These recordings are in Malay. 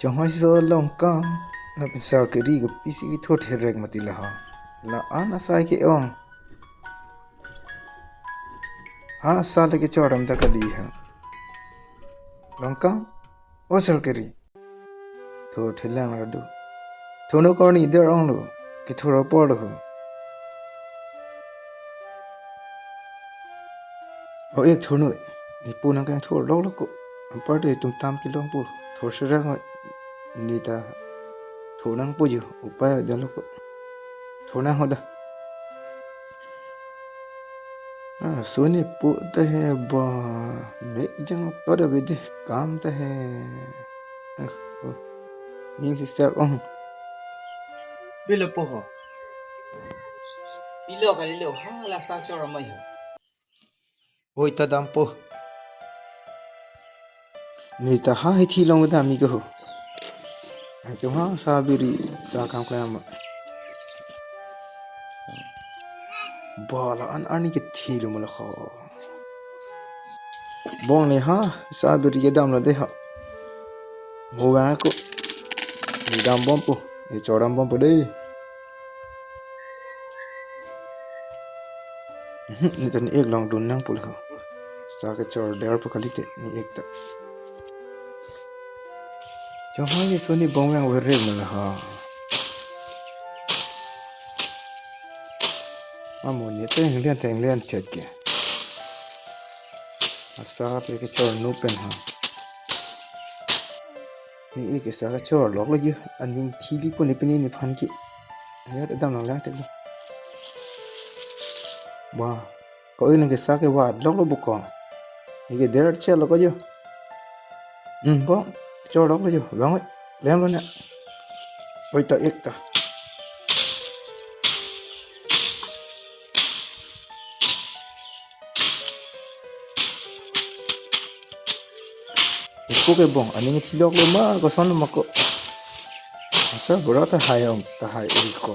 Jangan so longkang na pensar ke ri ke pisi ki thot herek mati lah. La ana sai ke ong. Ha sal ke chodam ta kali ha. Longkang o sal ke ri. Thot helang ra do. Thono ko ni der ong lo. Ki thora por lo. O ek thono ni punang kang thor lo lo ko. Ampar de tum tam ki long pu. Thor sera ni ta thonang pu ju upaya dalo ko. Thonang hoda. सोने पोता है बा मैं जंग पर विदे काम ता है नी सिस्टर ओं Bilo poho. Bilo kali lo ha la sa cho ramai ho. ओय ता दाम पो नी ता हा ही थी लोंग दा मी को आई तो हा साबिरी सा काम क्लाम बाला अन अनि के थी लो मल खो बोंग ने हा साबिरी के दाम ल दे हा मोवा को नी दाम बम पो ये चोड़म बम पो दे नी तन एक लॉन्ग डुन नंग पुल हो सा के चोड़ डेर पो खली ते नी एक ता जहाँ ये सोनी बोंग yang wer mel ha amon ye teng lian chet ke asa pe ke chor nu pen ha ni ek sa ka chor lok lo ye aning thili po ni pe ni phan ki ya ta dam lang te ba ko ina ke sa ke wa lok lo bu ko ni ke der che lo ko yo bo chor lok lo yo bang oi lem lo na oi ta ek ta ko ke bong aning thilok lo ma ko son ma ko asa bura ta hayong ta hai ul ko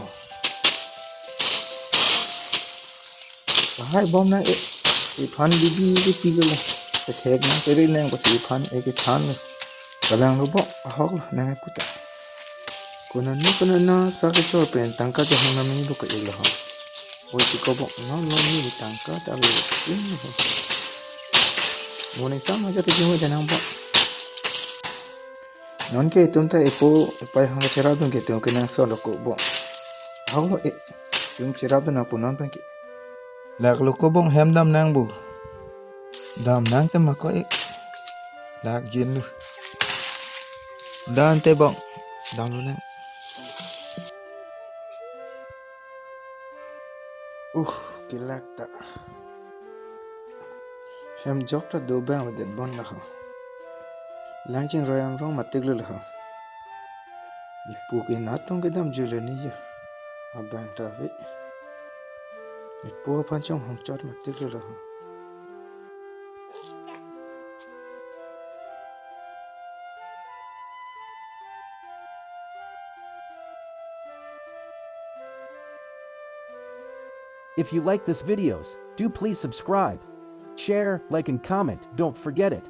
hai bom na e phan bi ke pi lo te thek na te ri nang ko si phan e ke than kalang lo bo ahok na ngai puta kuna na sa ke chor pen tangka je hang na mi lo ko e lo ha oi ti ko bo no ni tangka ta lo in ho mo ne sa ma ja te ho ja nang bo non ke tumta epo pai hang chera dun ke tum ke nang so lo ko bo hawo e tum chera dun na punan pa ke lak lo ko bong hem dam nang bu dam nang te ma ko e lak jin lu dan te bong dam lu nang ke lak ta hem jok ta do ba wa det bon la ha Lanjang royang rong matik lu lah. Ipu ke natong ke dam jule ni je. Abang ta we. Ipu panchong hong chot matik lu lah. If you like this videos, do please subscribe, share, like and comment, don't forget it.